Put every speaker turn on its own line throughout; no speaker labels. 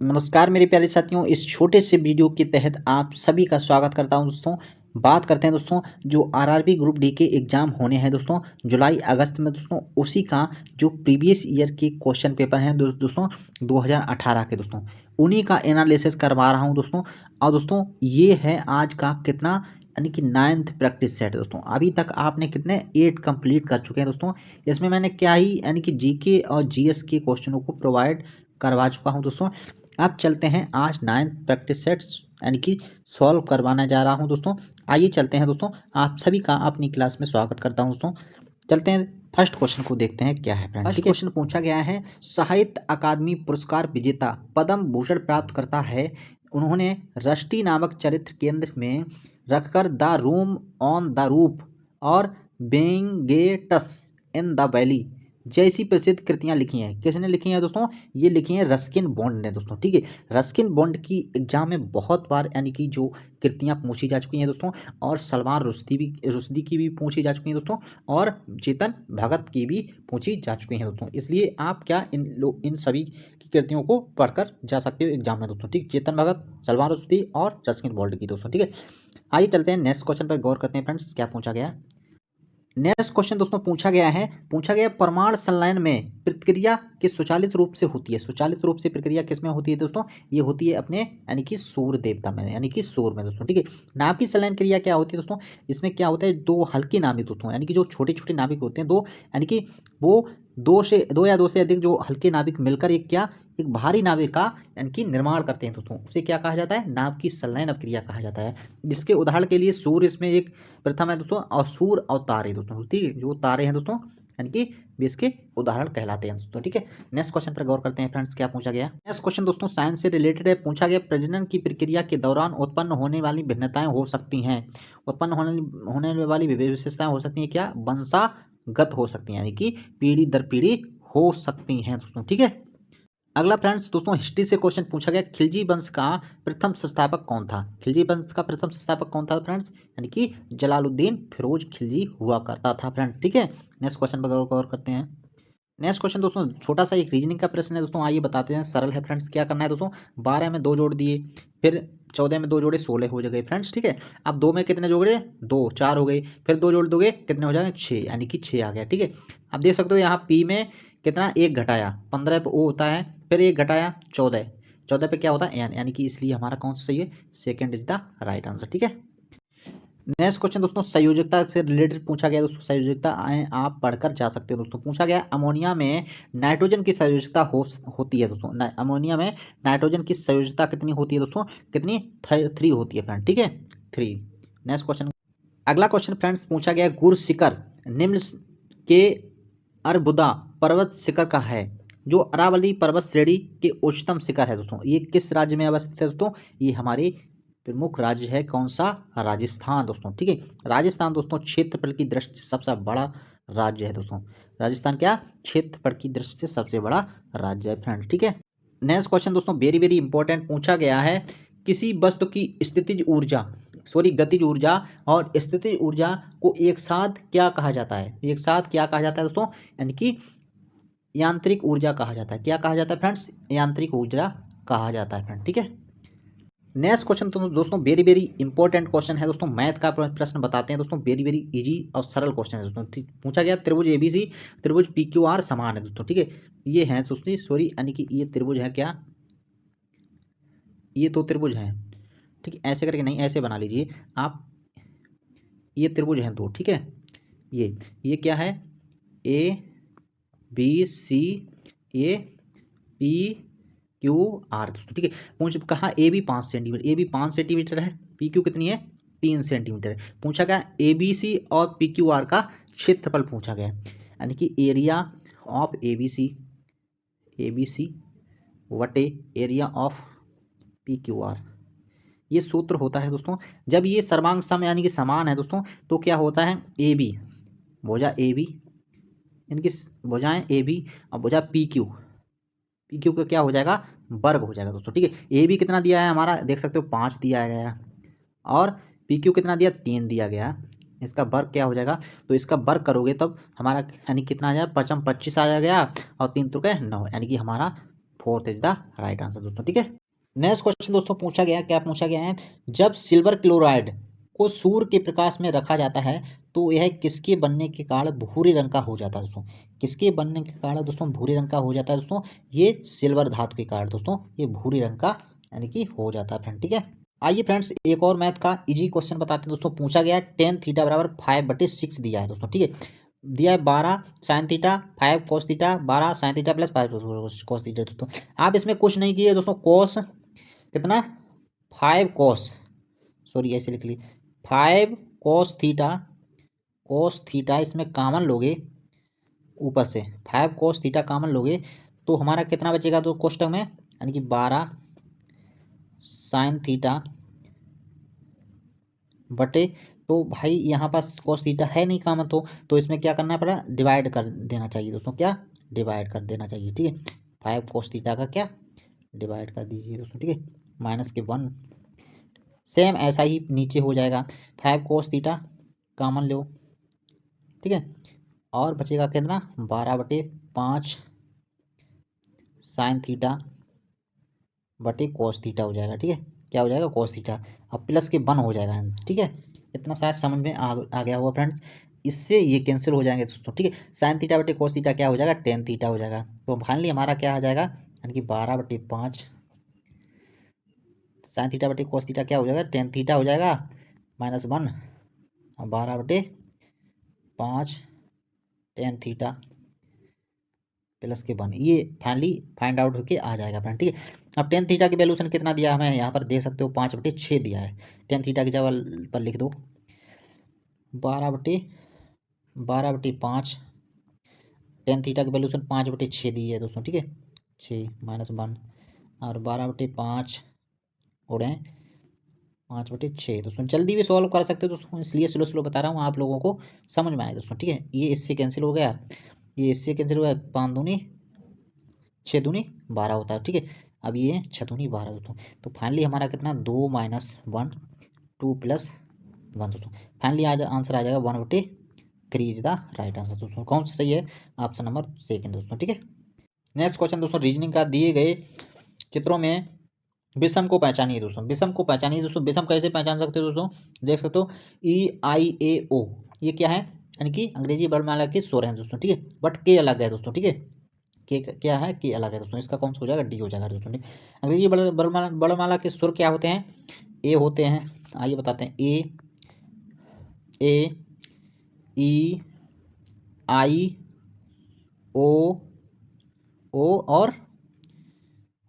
नमस्कार मेरे प्यारे साथियों, इस छोटे से वीडियो के तहत आप सभी का स्वागत करता हूं। दोस्तों बात करते हैं दोस्तों जो आरआरबी ग्रुप डी के एग्ज़ाम होने हैं दोस्तों जुलाई अगस्त में। दोस्तों उसी का जो प्रीवियस ईयर के क्वेश्चन पेपर हैं दोस्तों 2018 के दोस्तों उन्हीं का एनालिसिस करवा रहा हूं दोस्तों। और दोस्तों ये है आज का कितना यानी कि 9th प्रैक्टिस सेट। दोस्तों अभी तक आपने कितने 8 कंप्लीट कर चुके हैं दोस्तों। इसमें मैंने क्या ही यानी कि जीके और जीएस के क्वेश्चनों को प्रोवाइड करवा चुका हूं दोस्तों। अब चलते हैं आज 9th प्रैक्टिस सेट्स यानी कि सॉल्व करवाने जा रहा हूं दोस्तों। आइए चलते हैं दोस्तों, आप सभी का अपनी क्लास में स्वागत करता हूं दोस्तों। चलते हैं फर्स्ट क्वेश्चन को देखते हैं क्या है। फर्स्ट क्वेश्चन पूछा गया है, साहित्य अकादमी पुरस्कार विजेता पद्म भूषण प्राप्त करता है उन्होंने रष्टी नामक चरित्र केंद्र में रखकर the room on the roof और बेंगेटस इन द वैली जैसी प्रसिद्ध कृतियां लिखी हैं। किसने लिखी हैं दोस्तों? ये लिखी हैं रस्किन बॉन्ड ने दोस्तों। ठीक है, रस्किन बॉन्ड की एग्जाम में बहुत बार यानी कि जो कृतियां पूछी जा चुकी हैं दोस्तों, और सलमान रुश्दी की भी पूछी जा चुकी हैं दोस्तों, और चेतन भगत की भी पूछी जा चुकी हैं दोस्तों। इसलिए आप क्या इन सभी की कृतियों को पढ़कर जा सकते हो एग्जाम में दोस्तों। ठीक, चेतन भगत, सलमान रुश्दी और रस्किन बॉन्ड की दोस्तों। ठीक है, आइए चलते हैं नेक्स्ट क्वेश्चन पर गौर करते हैं फ्रेंड्स, क्या पूछा गया। नेक्स्ट क्वेश्चन दोस्तों पूछा गया परमाणु संलयन में प्रक्रिया किस स्वचालित रूप से होती है। स्वचालित रूप से प्रक्रिया किस में होती है दोस्तों? ये होती है अपने यानी कि सूर्य देवता में यानी कि सूर्य में दोस्तों। ठीक है, नाभिक संलयन क्रिया क्या होती है दोस्तों? इसमें क्या होता है, दो हल्के नाभिक दोस्तों यानी कि जो छोटे छोटे नाभिक होते हैं दो, यानी कि वो दो या दो से अधिक जो हल्के नाभिक मिलकर एक भारी नाभिक का यानी कि निर्माण करते हैं दोस्तों, उसे क्या कहा जाता है? नाभिकीय संलयन क्रिया कहा जाता है। जिसके उदाहरण के लिए सूर्य इसमें एक प्रथम है दोस्तों, और सूर्य और तारे दोस्तों। ठीक है, जो तारे हैं दोस्तों यानी कि भी इसके उदाहरण कहलाते हैं दोस्तों। ठीक है, नेक्स्ट क्वेश्चन पर गौर करते हैं फ्रेंड्स, क्या पूछा गया। नेक्स्ट क्वेश्चन दोस्तों साइंस से रिलेटेड है। पूछा गया प्रजनन की प्रक्रिया के दौरान उत्पन्न होने वाली भिन्नताएं हो सकती हैं। उत्पन्न होने वाली विशेषताएं हो सकती हैं क्या? वंशागत हो सकती हैं यानी कि पीढ़ी दर पीढ़ी हो सकती हैं दोस्तों। ठीक है, अगला फ्रेंड्स दोस्तों हिस्ट्री से क्वेश्चन पूछा गया, खिलजी वंश का प्रथम संस्थापक कौन था। खिलजी वंश का प्रथम संस्थापक कौन था फ्रेंड्स? यानी कि जलालुद्दीन फिरोज खिलजी हुआ करता था फ्रेंड। ठीक है, नेक्स्ट क्वेश्चन पर गौर करते हैं। नेक्स्ट क्वेश्चन दोस्तों छोटा सा एक रीजनिंग का प्रश्न है दोस्तों, आइए बताते हैं। सरल है फ्रेंड्स, क्या करना है दोस्तों, 12 में 2 जोड़ दिए, फिर 14 में 2 जोड़े 16 हो गए फ्रेंड्स। ठीक है, अब 2 में कितने जोड़े? 2, 4 हो गई, फिर 2 जोड़ दोगे कितने हो जाएंगे? 6, यानी कि 6 आ गया। ठीक है, अब देख सकते हो यहाँ पी में कितना 1 घटाया 15 पे ओ होता है, फिर 1 घटाया 14, 14 पे क्या होता है? एन, यानी कि इसलिए हमारा कौन सा सही है? Second is the right answer. ठीक है, नेक्स्ट क्वेश्चन दोस्तों संयोजकता से रिलेटेड पूछा गया दोस्तों। संयोजकता आप पढ़कर जा सकते हो दोस्तों। पूछा गया अमोनिया में नाइट्रोजन की संयोजकता होती है दोस्तों। अमोनिया में नाइट्रोजन की संयोजकता कितनी होती है दोस्तों? कितनी? 3 होती है फ्रेंड। ठीक है, 3। नेक्स्ट क्वेश्चन, अगला क्वेश्चन फ्रेंड्स पूछा गया गुर शिखर निम्न के अरबुदा पर्वत शिखर का है जो अरावली पर्वत श्रेणी के उच्चतम शिखर है दोस्तों। ये किस राज्य में अवस्थित है दोस्तों? ये हमारे प्रमुख राज्य है कौन सा? राजस्थान दोस्तों। ठीक है, राजस्थान दोस्तों क्षेत्रफल की दृष्टि से सबसे बड़ा राज्य है दोस्तों। राजस्थान क्या क्षेत्रफल की दृष्टि से सबसे बड़ा राज्य है फ्रेंड। ठीक है, नेक्स्ट क्वेश्चन दोस्तों वेरी वेरी इंपॉर्टेंट पूछा गया है, किसी वस्तु की गतिज ऊर्जा और स्थितिज ऊर्जा को एक साथ क्या कहा जाता है? एक साथ क्या कहा जाता है दोस्तों? यानी कि यांत्रिक ऊर्जा कहा जाता है। क्या कहा जाता है फ्रेंड्स? यांत्रिक ऊर्जा कहा जाता है फ्रेंड। ठीक है, नेक्स्ट क्वेश्चन तो दोस्तों वेरी वेरी इंपॉर्टेंट क्वेश्चन है दोस्तों। मैथ का प्रश्न बताते हैं दोस्तों, वेरी वेरी इजी और सरल क्वेश्चन है दोस्तों। ठीक, पूछा गया त्रिभुज एबीसी त्रिभुज पीक्यूआर समान है दोस्तों। ठीक है, ये है दोस्तों सॉरी यानी कि ये त्रिभुज है क्या? ये तो त्रिभुज है। ठीक है, ऐसे करके नहीं, ऐसे बना लीजिए आप। ये त्रिभुज हैं दो। ठीक है, ये क्या है? A B C A P Q R दोस्तों। ठीक है, पूछ कहा A B 5 centimetre, A B 5 centimetre है, पी क्यू कितनी है? 3 सेंटीमीटर है। पूछा गया ए बी सी और पी क्यू आर का क्षेत्रफल पूछा गया, यानी कि area of A B C वटे area of P Q R. ये सूत्र होता है दोस्तों, जब ये सर्वांग सम यानी कि समान है दोस्तों, तो क्या होता है? ए बी भुजा ए बी, इनकी भुजाएं ए बी और भुजा पी क्यू का क्या हो जाएगा? वर्ग हो जाएगा दोस्तों। ठीक है, ए बी कितना दिया है हमारा, देख सकते हो 5 दिया गया, और पी क्यू कितना दिया? 3 दिया गया। इसका वर्ग क्या हो जाएगा? तो इसका वर्ग करोगे तब हमारा यानी कितना आ जाएगा? 5 25 आ जाएगा, और 3 3 9, यानी कि हमारा fourth is the right answer दोस्तों। ठीक है, नेक्स्ट क्वेश्चन दोस्तों पूछा गया, क्या पूछा गया है, जब सिल्वर क्लोराइड को सूर्य के प्रकाश में रखा जाता है तो यह किसके बनने के कारण भूरे रंग का हो जाता है दोस्तों, किसके बनने के कारण दोस्तों भूरे रंग का हो जाता है दोस्तों, ये सिल्वर धातु के कारण दोस्तों ये भूरे रंग का यानी कि हो जाता है फ्रेंड। ठीक है, आइए फ्रेंड्स एक और मैथ का इजी क्वेश्चन बताते हैं दोस्तों। पूछा गया है टेन थीटा बराबर 5/6 दिया है दोस्तों। ठीक है, दिया है 12 sine theta 5 cos theta 12 sine theta plus 5 cos theta दोस्तों। आप इसमें कुछ नहीं किए दोस्तों, कोस कितना 5 कोस, सॉरी ऐसे लिख ली 5 कोस थीटा इसमें कॉमन लोगे, ऊपर से 5 कोस थीटा कॉमन लोगे तो हमारा कितना बचेगा तो कोष्टक में, यानी कि 12 साइन थीटा बटे, तो भाई यहाँ पास कोस थीटा है नहीं कॉमन, तो इसमें क्या करना पड़ा, डिवाइड कर देना चाहिए दोस्तों, क्या डिवाइड कर देना चाहिए। ठीक है, 5 कोस थीटा का क्या डिवाइड कर दीजिए दोस्तों। ठीक है, माइनस के 1, सेम ऐसा ही नीचे हो जाएगा 5 कोस थीटा कॉमन लो। ठीक है, और बचेगा कितना 12/5 साइन थीटा बटे कोस थीटा हो जाएगा। ठीक है, क्या हो जाएगा कोस थीटा, अब प्लस के 1 हो जाएगा। ठीक है, इतना शायद समझ में आ गया हुआ फ्रेंड्स, इससे ये कैंसिल हो जाएंगे दोस्तों। ठीक है, साइन थीटा बटे कोस थीटा क्या हो जाएगा, टेन थीटा हो जाएगा। तो फाइनली हमारा क्या आ जाएगा, यानी कि 12/5 साइन थीटा बटे कोस थीटा क्या हो जाएगा, टेन थीटा हो जाएगा -1 और 12/5 टेन थीटा प्लस के 1, ये फाइनली फाइंड आउट होके आ जाएगा फ्रेंड। ठीक है, अब टेन थीटा की वैल्यूशन कितना दिया हमें यहाँ पर दे सकते हो, 5/6 दिया है। टेन थीटा की जगह पर लिख दो 12/5 टेन थीटा की वैल्यूशन 5/6 दी है दोस्तों। ठीक है, 6 -1 और 12/5 उड़े 5/6 दोस्तों। जल्दी भी सॉल्व कर सकते हो दोस्तों, इसलिए स्लो स्लो बता रहा हूँ आप लोगों को समझ में आए दोस्तों। ठीक है, ये इससे कैंसिल हो गया, ये इससे कैंसिल हो गया, 5 दूनी 6 दूनी 12 होता है। ठीक है, अब ये 6 दूनी 12 दोस्तों, तो फाइनली हमारा कितना 2 - 1 2 + 1 दोस्तों। फाइनली आंसर आ जाएगा 1/3 इज द राइट आंसर दोस्तों। कौन सा सही है, ऑप्शन नंबर सेकंड दोस्तों। ठीक है, नेक्स्ट क्वेश्चन दोस्तों रीजनिंग का, दिए गए चित्रों में विषम को पहचानिए दोस्तों, विषम को पहचानिए दोस्तों। विषम कैसे पहचान सकते हो दोस्तों, देख सकते हो EIAO, ये क्या है, यानी कि अंग्रेजी वर्णमाला के स्वर हैं दोस्तों। ठीक है, बट के अलग है दोस्तों। ठीक है, के क्या है, के अलग है दोस्तों, इसका कौन सा हो जाएगा, डी हो जाएगा दोस्तों। ठीक, अंग्रेजी वर्णमाला के स्वर क्या होते हैं, ए होते हैं, आइए बताते हैं, ए ई आई ओ और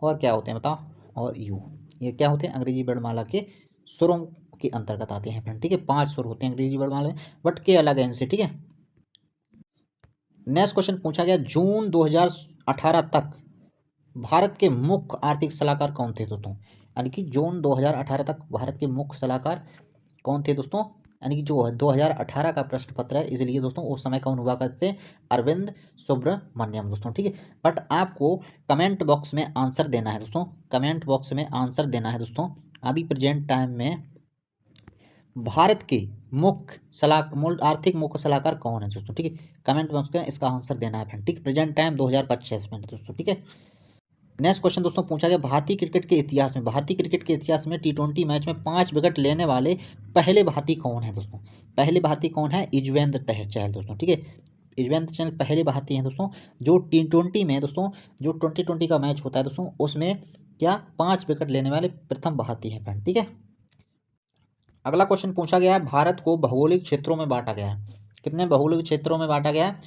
क्या होते हैं बताओ, और यू, ये क्या होते हैं अंग्रेजी वर्णमाला के स्वरों के अंतर्गत आते हैं फ्रेंड। ठीक है, 5 स्वर होते हैं अंग्रेजी वर्णमाला में, बट के अलग है इनसे। ठीक है, नेक्स्ट क्वेश्चन पूछा गया, जून 2018 तक भारत के मुख्य आर्थिक सलाहकार कौन थे दोस्तों, यानी कि जून 2018 तक भारत के मुख्य सलाहकार कौन थे दोस्तों, यानी कि जो 2018 का प्रश्न पत्र है, इसलिए दोस्तों उस समय कौन हुआ करते, अरविंद सुब्रमण्यम दोस्तों। ठीक है, बट आपको कमेंट बॉक्स में आंसर देना है दोस्तों, कमेंट बॉक्स में आंसर देना है दोस्तों, अभी प्रेजेंट टाइम में भारत के आर्थिक मुख्य सलाहकार कौन है दोस्तों। ठीक है, कमेंट बॉक्स में इसका आंसर देना है फ्रेंड। ठीक, प्रेजेंट टाइम 2025 में दोस्तों। ठीक है, नेक्स्ट क्वेश्चन दोस्तों पूछा गया, भारतीय क्रिकेट के इतिहास में T20 मैच में 5 विकेट लेने वाले पहले भारतीय कौन है दोस्तों, पहले भारतीय कौन है, युजवेंद्र चहल दोस्तों। ठीक है, युजवेंद्र चहल पहले भारतीय हैं दोस्तों, जो T20 में दोस्तों, जो 2020 का मैच होता है दोस्तों, उसमें क्या 5 विकेट लेने वाले प्रथम भारतीय हैं फ्रेंड। ठीक है, अगला क्वेश्चन पूछा गया है, भारत को भौगोलिक क्षेत्रों में बांटा गया है, कितने भौगोलिक क्षेत्रों में बांटा गया है,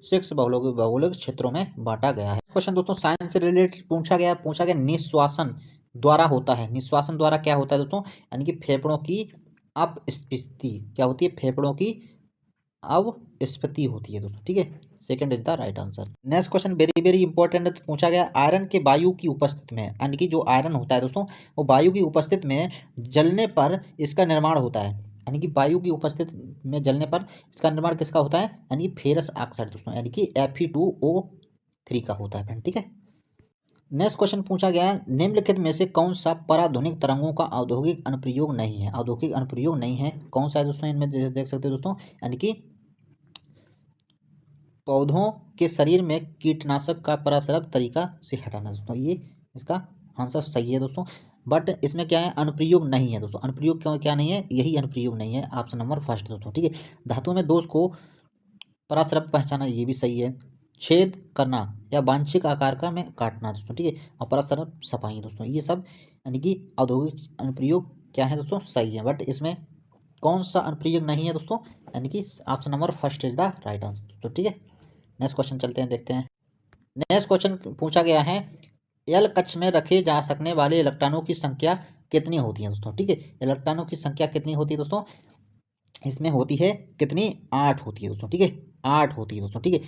6 भौगोलिक क्षेत्रों में बांटा गया है। क्वेश्चन दोस्तों साइंस से रिलेटेड पूछा गया निश्वासन द्वारा होता है, निश्वासन द्वारा क्या होता है दोस्तों, यानी कि फेफड़ों की अपस्फीति, क्या होती है, फेफड़ों की अपस्फीति होती है दोस्तों। ठीक है, second is the right answer. Next question very very important पूछा गया, आयरन के वायु की उपस्थिति में, यानी कि जो आयरन होता है दोस्तों, वो वायु की उपस्थिति में जलने पर इसका निर्माण होता है, यानी कि वायु की उपस्थिति में जलने पर इसका निर्माण किसका होता है, यानी फेरस ऑक्साइड दोस्तों, यानी कि Fe2O3 का होता है फ्रेंड। ठीक है, नेक्स्ट क्वेश्चन पूछा गया है, निम्नलिखित में से कौन सा पराध्वनिक तरंगों का औद्योगिक अनुप्रयोग नहीं है, औद्योगिक अनुप्रयोग नहीं है, कौन सा है दोस्तों, इनमें देख सकते हो दोस्तों, यानी कि पौधों के शरीर में कीटनाशक का पराश्रय तरीका से हटाना। दोस्तों ये इसका आंसर सही है दोस्तों, बट इसमें क्या है, अनुप्रयोग नहीं है दोस्तों। अनुप्रयोग क्यों क्या नहीं है, यही अनुप्रयोग नहीं है, ऑप्शन नंबर फर्स्ट दोस्तों। ठीक है, धातुओं में दोष को पराश्रय पहचाना, ये भी सही है। छेद करना या वांछित आकार का में काटना दोस्तों। ठीक है, और पराश्रय सफाई दोस्तों, ये सब यानी कि औद्योगिक अनुप्रयोग क्या है दोस्तों, सही है। बट इसमें कौन सा अनुप्रयोग नहीं है दोस्तों, यानी कि option number first is the right answer दोस्तों। ठीक है, नेक्स्ट क्वेश्चन चलते हैं, देखते हैं। नेक्स्ट क्वेश्चन पूछा गया है, एल कक्ष में रखे जा सकने वाले इलेक्ट्रॉनों की संख्या कितनी होती है दोस्तों। ठीक है, इलेक्ट्रॉनों की संख्या कितनी होती है दोस्तों, इसमें होती है कितनी, 8 होती है दोस्तों। ठीक है, 8 होती है दोस्तों। ठीक है,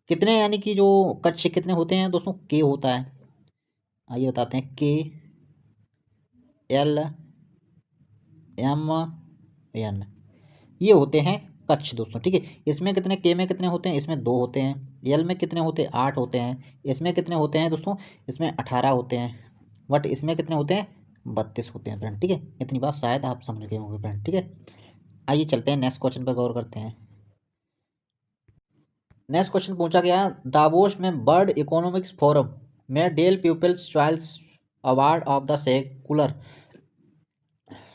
कितने यानी कि जो कक्ष कितने होते हैं दोस्तों, के होता है, आइए बताते हैं। के, एल, एम, एन, ये होते हैं कक्ष दोस्तों। ठीक है, इसमें कितने, के में कितने होते हैं, इसमें 2 होते हैं। एल में कितने होते हैं, 8 होते हैं। इसमें कितने होते हैं दोस्तों, इसमें 18 होते हैं। बट इसमें कितने होते हैं, 32 होते हैं फ्रेंड। ठीक है, इतनी बात शायद आप समझ गए होंगे फ्रेंड। ठीक है, आइए चलते हैं नेक्स्ट क्वेश्चन पर गौर करते हैं। नेक्स्ट क्वेश्चन पूछा गया, दावोस में वर्ल्ड इकोनॉमिक्स फोरम में Dell people's choice award of the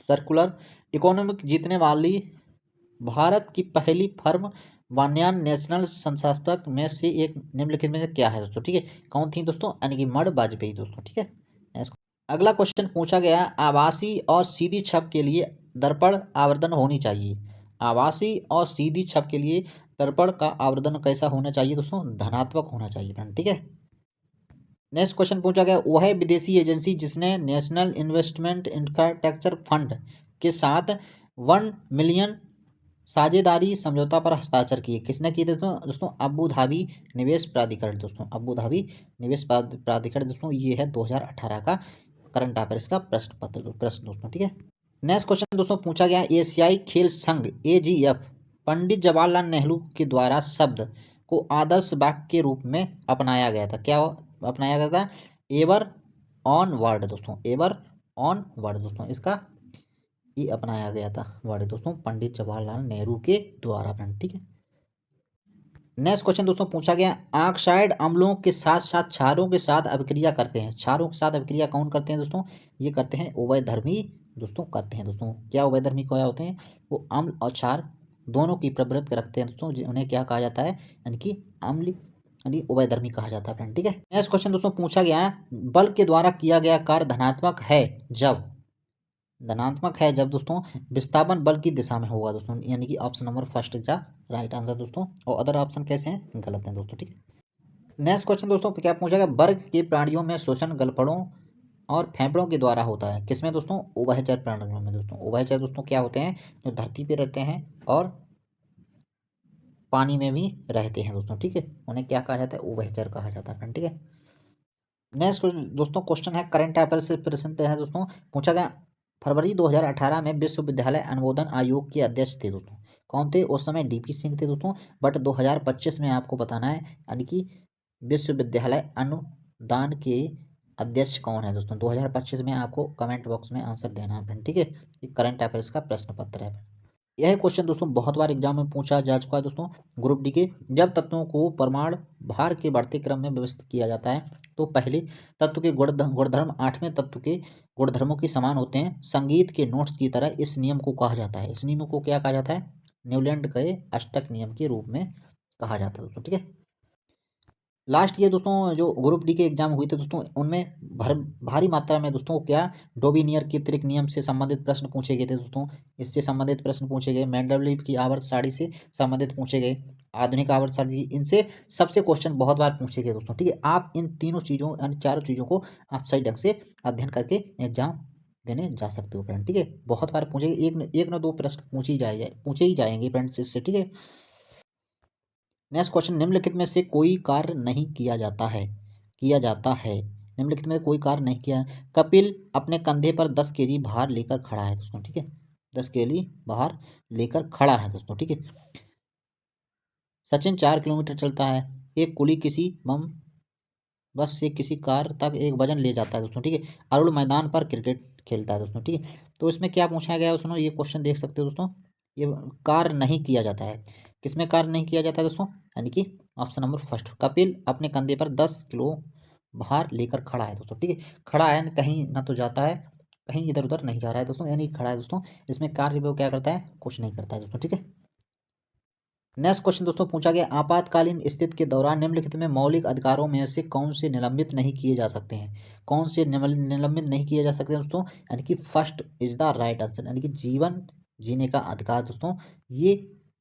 circular economic जीतने वाली भारत की पहली फर्म वान्यान नेशनल संस्थापक में से एक निम्नलिखित में से क्या है दोस्तों। ठीक है, कौन थी दोस्तों, यानी कि मड वाजपेयी दोस्तों। ठीक है, अगला क्वेश्चन पूछा गया, आवासीय और सीधी छप के लिए दर्पण आवर्धन होनी चाहिए। आवासीय और सीधी छप के लिए दर्पण का आवर्धन कैसा होना चाहिए दोस्तों, धनात्मक होना चाहिए फ्रेंड। ठीक है, नेक्स्ट क्वेश्चन पूछा गया, वह विदेशी एजेंसी जिसने नेशनल इन्वेस्टमेंट इंफ्रास्ट्रक्चर फंड के साथ 1 मिलियन साझेदारी समझौता पर हस्ताक्षर किए, किसने किए दोस्तों, अबू धाबी निवेश प्राधिकरण दोस्तों। अबू धाबी निवेश प्राधिकरण दोस्तों, ये है 2018 का करंट अफेयर्स का प्रश्न दोस्तों। ठीक है, नेक्स्ट क्वेश्चन दोस्तों पूछा गया, एशियाई खेल संघ AGF पंडित जवाहरलाल नेहरू के द्वारा शब्द को आदर्श वाक्य के रूप में अपनाया गया था, क्या अपनाया गया था, एवर ऑन वर्ड दोस्तों, एवर ऑन वर्ड दोस्तों, इसका ये अपनाया गया था वर्ड दोस्तों, पंडित जवाहरलाल नेहरू के द्वारा फ्रेंड। ठीक है, नेक्स्ट क्वेश्चन दोस्तों पूछा गया, ऑक्साइड अम्लों के साथ साथ क्षारों के साथ अभिक्रिया करते हैं। क्षारों के साथ अभिक्रिया कौन करते हैं दोस्तों, ये करते हैं उभयधर्मी दोस्तों करते हैं दोस्तों। क्या उभयधर्मी क्या होते हैं, वो अम्ल और क्षार दोनों की प्रवृत्ति रखते हैं दोस्तों, उन्हें क्या कहा जाता है, यानी कि अम्ल यानी उभयधर्मी कहा जाता है फ्रेंड। ठीक है, नेक्स्ट क्वेश्चन दोस्तों पूछा गया, बल के द्वारा किया गया कार्य धनात्मक है जब दोस्तों विस्थापन बल की दिशा में होगा दोस्तों, यानी कि option number first is the right answer दोस्तों, और अदर ऑप्शन कैसे हैं, गलत हैं दोस्तों। ठीक है, नेक्स्ट क्वेश्चन दोस्तों क्या पूछा गया, वर्ग के प्राणियों में शोषण गलफड़ों और फेफड़ों के द्वारा होता है, किसमें दोस्तों, उभयचर प्राणियों में दोस्तों। उभयचर दोस्तों क्या होते हैं, जो धरती पे रहते हैं और पानी में भी रहते हैं दोस्तों। ठीक है, उन्हें क्या कहा जाता है, उभयचर कहा जाता है। ठीक है, नेक्स्ट दोस्तों क्वेश्चन है करंट अफेयर से प्रश्न है दोस्तों, पूछा गया, फरवरी 2018 में विश्वविद्यालय अनुमोदन आयोग के अध्यक्ष थे दोस्तों, कौन थे उस समय, DP सिंह थे दोस्तों। बट 2025 में आपको बताना है, यानी कि विश्वविद्यालय अनुदान के अध्यक्ष कौन है दोस्तों, 2025 में आपको कमेंट बॉक्स में आंसर देना है फ्रेंड। ठीक है, ये करंट अफेयर्स का प्रश्न पत्र है। यह क्वेश्चन दोस्तों बहुत बार एग्जाम में पूछा जा चुका है दोस्तों, ग्रुप डी के, जब तत्वों को परमाणु भार के बढ़ते क्रम में व्यवस्थित किया जाता है तो पहले तत्व के गुणधर्म 8वें तत्व के गुणधर्मों के समान होते हैं, संगीत के नोट्स की तरह। इस नियम को कहा जाता है, इस नियम को क्या कहा जाता है, न्यूलैंड के अष्टक नियम के रूप में कहा जाता है दोस्तों। ठीक है, लास्ट ये दोस्तों जो ग्रुप डी के एग्जाम हुए थे दोस्तों, उनमें भारी मात्रा में दोस्तों क्या डोबिनियर के त्रिक नियम से संबंधित प्रश्न पूछे गए थे दोस्तों, इससे संबंधित प्रश्न पूछे गए, मेंडलीव की आवर्त सारणी से संबंधित पूछे गए, आधुनिक आवर्त सारणी, इनसे सबसे क्वेश्चन बहुत बार पूछे गए दोस्तों। ठीक है, आप इन तीनों चीज़ों यानी चारों चीज़ों को आप सही ढंग से अध्ययन करके एग्जाम देने जा सकते हो फ्रेंड। ठीक है, बहुत बार पूछे, एक न दो प्रश्न पूछे ही जाएंगे फ्रेंड्स इससे। ठीक है, नेक्स्ट क्वेश्चन, निम्नलिखित में से कोई कार्य नहीं किया जाता है, निम्नलिखित में कोई कार्य नहीं किया, कपिल अपने कंधे पर 10 केजी भार लेकर खड़ा है दोस्तों। ठीक है, 10 केजी भार लेकर खड़ा है दोस्तों। ठीक है, सचिन 4 किलोमीटर चलता है, एक कुली किसी बस से किसी कार तक एक वजन ले जाता है दोस्तों। ठीक है, अरुण मैदान पर क्रिकेट खेलता है दोस्तों। ठीक है, तो इसमें क्या पूछा गया है दोस्तों, ये क्वेश्चन देख सकते हो दोस्तों, ये कार्य नहीं किया जाता है। किसमें कार्य नहीं किया जाता है दोस्तों? यानी कि ऑप्शन नंबर फर्स्ट, कपिल अपने कंधे पर 10 किलो भार लेकर खड़ा है दोस्तों। ठीक है, खड़ा है, कहीं ना तो जाता है, कहीं इधर उधर नहीं जा रहा है दोस्तों, यानी खड़ा है दोस्तों। इसमें कार्य वो क्या करता है? कुछ नहीं करता है दोस्तों। ठीक है, नेक्स्ट क्वेश्चन दोस्तों पूछा गया, आपातकालीन स्थिति के दौरान निम्नलिखित में मौलिक अधिकारों में से कौन से निलंबित नहीं किए जा सकते हैं? कौन से निलंबित नहीं किए जा सकते हैं दोस्तों? यानी कि first is the right answer, यानी कि जीवन जीने का अधिकार दोस्तों, ये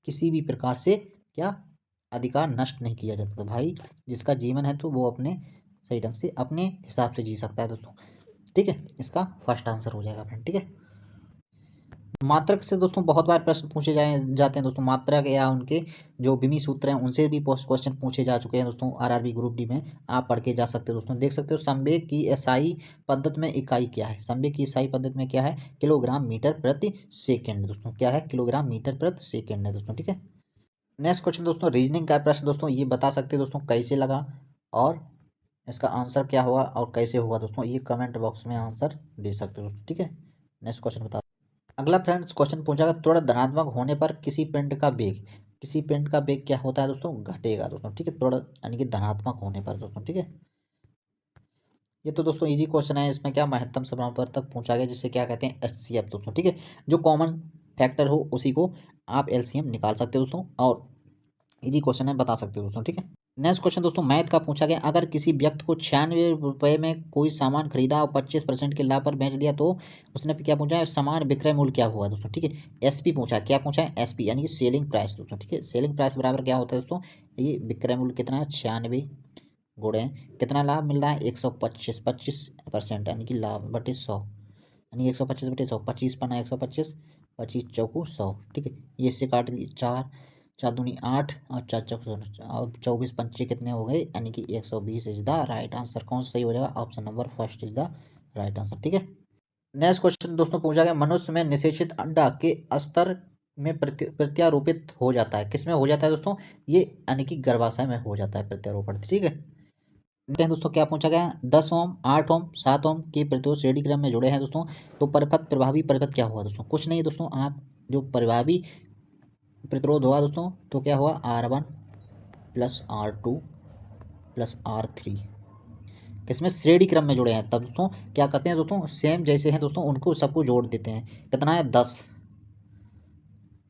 किसी भी प्रकार से क्या अधिकार नष्ट नहीं किया जाता। भाई जिसका जीवन है तो वो अपने सही ढंग से अपने हिसाब से जी सकता है दोस्तों। ठीक है, इसका फर्स्ट आंसर हो जाएगा फ्रेंड। ठीक है, मात्रक से दोस्तों बहुत बार प्रश्न पूछे जाते हैं दोस्तों। मात्रक या उनके जो विमी सूत्र हैं उनसे भी क्वेश्चन पूछे जा चुके हैं दोस्तों। आरआरबी ग्रुप डी में आप पढ़ के जा सकते हो दोस्तों। देख सकते हो संवेग की एसआई पद्धति में इकाई क्या है? संवेग की एसआई पद्धति में क्या है? किलोग्राम मीटर प्रति सेकेंड दोस्तों। क्या है? किलोग्राम मीटर प्रति सेकेंड है दोस्तों। ठीक है, नेक्स्ट क्वेश्चन दोस्तों रीजनिंग का प्रश्न दोस्तों, ये बता सकते हैं दोस्तों कैसे लगा और इसका आंसर क्या हुआ और कैसे हुआ दोस्तों, ये कमेंट बॉक्स में आंसर दे सकते हो दोस्तों। ठीक है, नेक्स्ट क्वेश्चन बता। अगला फ्रेंड्स क्वेश्चन पूछा गया, त्वरण धनात्मक होने पर किसी पिंड का वेग क्या होता है दोस्तों? घटेगा दोस्तों। ठीक है, त्वरण यानी कि धनात्मक होने पर दोस्तों। ठीक है, ये तो दोस्तों इजी क्वेश्चन है। इसमें क्या महत्तम समापवर्तक पूछा गया, जिसे क्या कहते हैं? एचसीएफ दोस्तों। ठीक है, जो कॉमन फैक्टर हो उसी को आप एलसीएम निकाल सकते हो दोस्तों, और इजी क्वेश्चन है, बता सकते हो दोस्तों। ठीक है, नेक्स्ट क्वेश्चन दोस्तों मैथ का पूछा गया, अगर किसी व्यक्ति को 96 रुपये में कोई सामान खरीदा और 25% के लाभ पर बेच दिया तो उसने क्या पूछा है? समान विक्रय मूल्य क्या हुआ दोस्तों? ठीक है, एसपी पूछा है। क्या पूछा है? एसपी यानी कि सेलिंग प्राइस दोस्तों। ठीक है, सेलिंग प्राइस बराबर क्या होता है दोस्तों? ये विक्रय मूल्य कितना है? 96 गुणे कितना लाभ मिल रहा है? 125, 25% यानी कि लाभ बटे 100, यानी 125 बटे 100, 25 पना 125, 25 चौको 100। ठीक है, ये इससे काट दिए, 4 4 दूनी 8 और 4 चौक 16 और 24 पंचे कितने हो गए? यानी कि 120 इज द राइट आंसर। कौन सा सही हो जाएगा? Option number first is the right answer. ठीक है, नेक्स्ट क्वेश्चन दोस्तों पूछा गया, मनुष्य में निषेचित अंडा के स्तर में प्रत्यारोपित हो जाता है, किसमें हो जाता है दोस्तों? ये यानी कि गर्भाशय में हो जाता है प्रत्यारोपण। ठीक है, देखते हैं दोस्तों क्या पूछा गया, 10 ओम 8 ओम 7 ओम के प्रतिरोध श्रेणी क्रम में जुड़े हैं दोस्तों, तो परिपथ प्रभावी परिपथ क्या हुआ दोस्तों? कुछ नहीं दोस्तों, आप जो प्रभावी प्रतिरोध हुआ दोस्तों तो क्या हुआ? R1 plus R2 plus R3, किसमें? श्रेणी क्रम में जुड़े हैं। तब दोस्तों क्या कहते हैं दोस्तों? सेम जैसे हैं दोस्तों उनको सबको जोड़ देते हैं। कितना है? 10,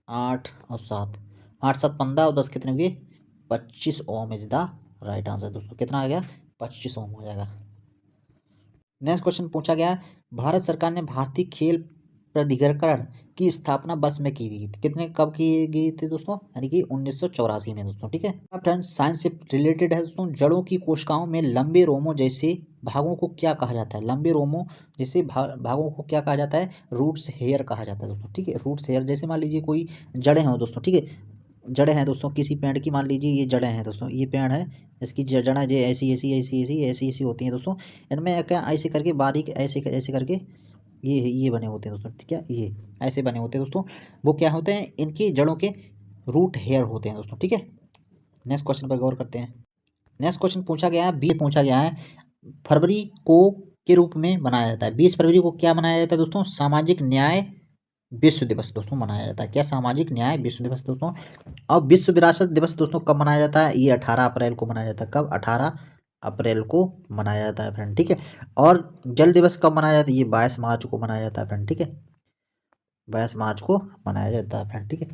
8 और 7, 8 7 15 और 10 कितने हुए? 25 ओम इज द राइट आंसर दोस्तों। कितना आ गया? 25 ओम हो जाएगा। नेक्स्ट क्वेश्चन पूछा गया, भारत सरकार ने भारतीय खेल प्राधिकरण की स्थापना वर्ष में की गई थी, कितने कब की गई थी दोस्तों? यानी कि 1984 में दोस्तों। ठीक है, फ्रेंड्स साइंस से रिलेटेड है दोस्तों, जड़ों की कोशिकाओं में लंबे रोमों जैसे भागों को क्या कहा जाता है? लंबे रोमों जैसे भागों को क्या कहा जाता है? रूट्स हेयर कहा जाता है दोस्तों। ठीक है, रूट्स हेयर, जैसे मान लीजिए कोई जड़ें हो दोस्तों। ठीक है, जड़ें हैं दोस्तों किसी पेड़ की, मान लीजिए ये जड़ें हैं दोस्तों, ये पेड़ है, इसकी जड़ें जो ऐसी ऐसी ऐसी ऐसी ऐसी ऐसी होती हैं दोस्तों। इनमें क्या ऐसे करके बारीक ऐसे ऐसे करके ये बने होते हैं दोस्तों। ठीक है, ये ऐसे बने होते हैं दोस्तों, वो क्या होते हैं? इनकी जड़ों के रूट हेयर होते हैं दोस्तों। ठीक है, नेक्स्ट क्वेश्चन पर गौर करते हैं। नेक्स्ट क्वेश्चन पूछा गया है, बी पूछा गया है, फरवरी को के रूप में मनाया जाता है। 20 फरवरी को क्या मनाया जाता है दोस्तों? सामाजिक न्याय विश्व दिवस दोस्तों मनाया जाता है। क्या? सामाजिक न्याय विश्व दिवस दोस्तों। और विश्व विरासत दिवस दोस्तों कब मनाया जाता है? ये 18 अप्रैल को मनाया जाता है। कब? 18 अप्रैल को मनाया जाता है फ्रेंड। ठीक है, और जल दिवस कब मनाया जाता है? ये 22 मार्च को मनाया जाता है फ्रेंड। ठीक है, 22 मार्च को मनाया जाता है फ्रेंड। ठीक है,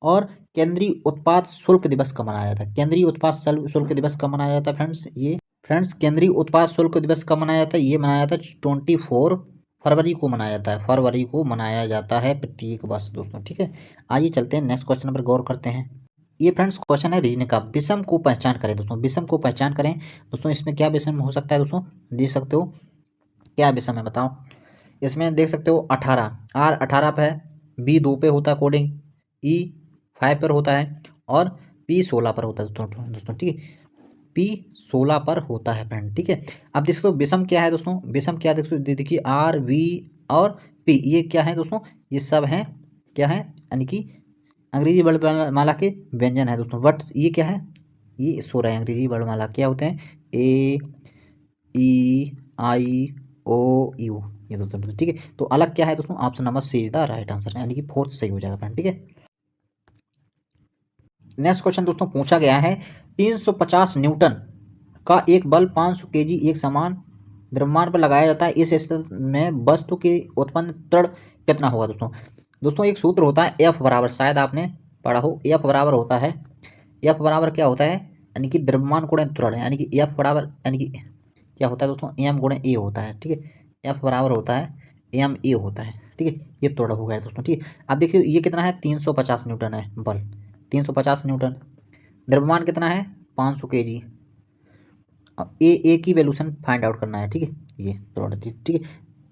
और केंद्रीय उत्पाद शुल्क दिवस कब मनाया जाता है? केंद्रीय उत्पाद शुल्क दिवस कब मनाया जाता है फ्रेंड्स? ये फ्रेंड्स केंद्रीय उत्पाद शुल्क दिवस कब मनाया जाता है? ये मनाया जाता है 24 फरवरी को मनाया जाता है। फरवरी को मनाया जाता है प्रत्येक वर्ष दोस्तों। ठीक है, आइए चलते हैं नेक्स्ट क्वेश्चन पर गौर करते हैं। ये फ्रेंड्स क्वेश्चन है रीजनिंग का, विषम को पहचान करें दोस्तों। विषम को पहचान करें दोस्तों, इसमें क्या विषम हो सकता है दोस्तों? देख सकते हो क्या विषम है, बताओ। इसमें देख सकते हो 18, R 18 पे है, B 2 पे होता है कोडिंग, E 5 पर होता है और P 16 पर होता है दोस्तों। ठीक है, P 16 पर होता है फ्रेंड। ठीक है, अब देख सकते हो विषम क्या है दोस्तों? विषम क्या देखिए R V और P, ये क्या है दोस्तों? ये सब हैं क्या है? यानी कि अंग्रेजी वर्णमाला के व्यंजन है दोस्तों। बट ये क्या है? ये सो रहे हैं अंग्रेजी वर्णमाला क्या होते हैं? A E I O U, ये दोस्तों। ठीक है, तो अलग क्या है दोस्तों? Option number C is the right answer, यानी कि फोर्थ सही हो जाएगा फ्रेंड। ठीक है, नेक्स्ट क्वेश्चन दोस्तों पूछा गया है 350 न्यूटन का एक बल 500 केजी एक समान द्रव्यमान पर लगाया जाता है, इस स्थिति में वस्तु की उत्पन्न त्वरण कितना होगा दोस्तों। दोस्तों एक सूत्र होता है एफ बराबर, शायद आपने पढ़ा हो, एफ बराबर होता है, एफ बराबर क्या होता है, यानी कि द्रव्यमान गुणा त्वरण, यानी कि एफ बराबर यानी कि क्या होता है दोस्तों, एम गुणा ए होता है, ठीक है। एफ बराबर होता है एम ए होता है, ठीक है। ये त्वरण हो गया दोस्तों, ठीक है। अब देखिए ये कितना है, 350 न्यूटन है बल, 350 न्यूटन। द्रव्यमान कितना है, 500 केजी। अब ए की वैल्यूशन फाइंड आउट करना है, ठीक है। ये त्वरण, ठीक है।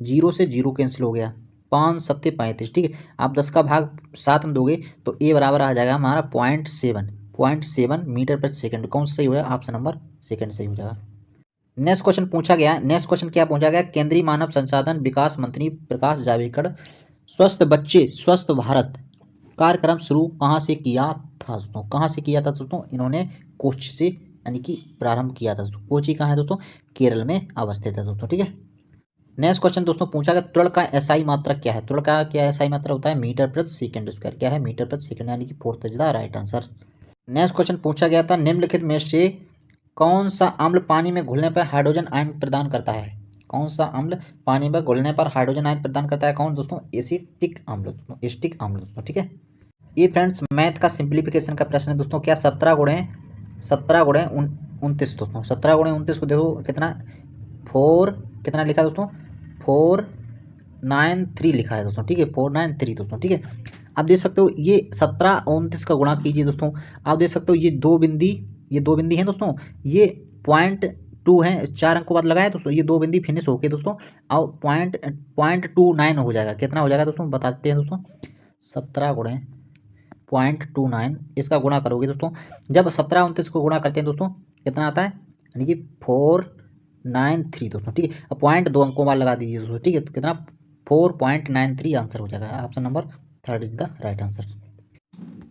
जीरो से जीरो कैंसिल हो गया, 5 7 35, ठीक है। आप 10 का भाग 7 में दोगे तो ए बराबर आ जाएगा हमारा 0.7 मीटर पर सेकंड। कौन सा सही हो जाएगा, ऑप्शन नंबर सेकंड सही हो जाएगा। नेक्स्ट क्वेश्चन पूछा गया, नेक्स्ट क्वेश्चन क्या पूछा गया, केंद्रीय मानव संसाधन विकास मंत्री प्रकाश जावड़ेकर स्वस्थ बच्चे स्वस्थ भारत कार्यक्रम शुरू कहाँ से किया था दोस्तों, कहाँ से किया था दोस्तों, इन्होंने कोच्चि से यानी कि प्रारंभ किया था दोस्तों। कोच्चि कहाँ है दोस्तों, केरल में अवस्थित है दोस्तों, ठीक है। नेक्स्ट क्वेश्चन दोस्तों पूछा गया त्वरण का एसआई मात्रक क्या है, त्वरण का क्या एसआई मात्रा होता है, मीटर प्रति सेकंड स्क्वायर, क्या है, मीटर प्रति सेकंड, यानी कि fourth is the right answer. Next question पूछा गया था निम्नलिखित में से कौन सा अम्ल पानी में घुलने पर हाइड्रोजन आयन प्रदान करता है, कौन सा अम्ल पानी में घुलने पर हाइड्रोजन आयन प्रदान करता है, कौन दोस्तों, एसिटिक अम्ल दोस्तों, एसिटिक अम्ल दोस्तों, ठीक है। ये फ्रेंड्स मैथ का सिंप्लीफिकेशन का प्रश्न है दोस्तों। क्या 17 गुणे 29 दोस्तों, 17 गुणे 29 को देखो कितना, 4 कितना लिखा है दोस्तों, 493 लिखा है दोस्तों, ठीक है, 493 दोस्तों, ठीक है। आप देख सकते हो ये 17 और 29 का गुणा कीजिए दोस्तों, आप देख सकते हो ये दो बिंदी हैं दोस्तों, ये 0.2 है, 4 अंकों बाद लगाया दोस्तों, ये दो बिंदी फिनिश हो गए दोस्तों, और 0.29 हो जाएगा, कितना हो जाएगा दोस्तों बताते हैं दोस्तों, 17 गुणे 0.29 इसका गुणा करोगे दोस्तों, जब 17 29 को गुणा करते हैं दोस्तों कितना आता है, यानी कि 493 दोस्तों, ठीक है। अब 0.2 अंकों बाद लगा दीजिए दोस्तों, ठीक है, तो कितना 4.93 आंसर हो जाएगा, option number third is the right answer.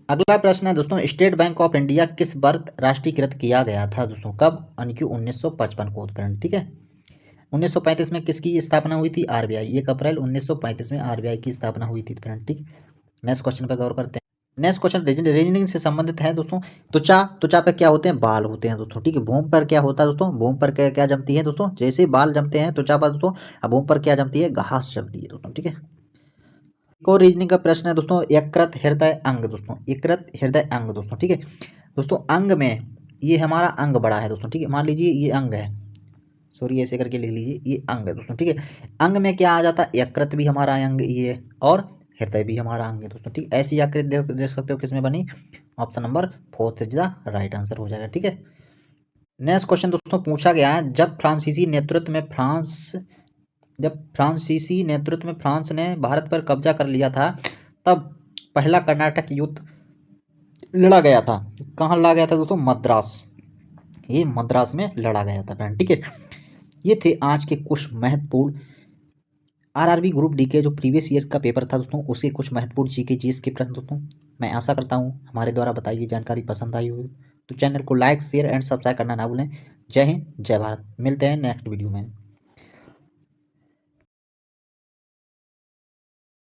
अगला प्रश्न है दोस्तों स्टेट बैंक ऑफ इंडिया किस वर्ष राष्ट्रीयकृत किया गया था दोस्तों, कब, यानी कि 1955 को फ्रेंड, ठीक है। 1935 में किसकी स्थापना हुई थी, आरबीआई, 1 अप्रैल 1935 में आरबीआई की स्थापना हुई थी फ्रेंड, ठीक। नेक्स्ट क्वेश्चन पर गौर करते हैं। नेक्स्ट क्वेश्चन रीजनिंग से संबंधित है दोस्तों। त्वचा पे क्या होते हैं, बाल होते हैं दोस्तों, ठीक है। भूमि पर क्या होता है दोस्तों, भूमि पर क्या क्या जमती है दोस्तों, जैसे बाल जमते हैं त्वचा पर दोस्तों, अब भूमि पर क्या जमती है, घास जमती है दोस्तों, ठीक है। एक और रीजनिंग का प्रश्न है दोस्तों यकृत हृदय अंग दोस्तों, यकृत हृदय अंग दोस्तों, ठीक है। दोस्तों अंग में ये हमारा अंग बड़ा है दोस्तों, ठीक है, मान लीजिए ये अंग है, सॉरी ऐसे करके लिख लीजिए, ये अंग है दोस्तों, ठीक है। अंग में क्या आ जाता है, यकृत भी हमारा अंग ये है, और हृदय भी हमारा अंग है दोस्तों, ठीक। ऐसी आकृति देख सकते हो किसमें बनी, option number fourth is the right answer हो जाएगा, ठीक है। नेक्स्ट क्वेश्चन दोस्तों पूछा गया है जब फ्रांसीसी नेतृत्व में फ्रांस ने भारत पर कब्जा कर लिया था तब पहला कर्नाटक युद्ध लड़ा गया था, कहाँ लड़ा गया था दोस्तों, मद्रास, ये मद्रास में लड़ा गया था फ्रेंड, ठीक है। ये थे आज के कुछ महत्वपूर्ण आरआरबी ग्रुप डी के जो प्रीवियस ईयर का पेपर था दोस्तों, उसके कुछ महत्वपूर्ण जीके के प्रश्न दोस्तों। मैं आशा करता हूँ हमारे द्वारा बताई गई जानकारी पसंद आई होगी, तो चैनल को लाइक शेयर एंड सब्सक्राइब करना ना भूलें। जय हिंद जय भारत, मिलते हैं नेक्स्ट वीडियो में।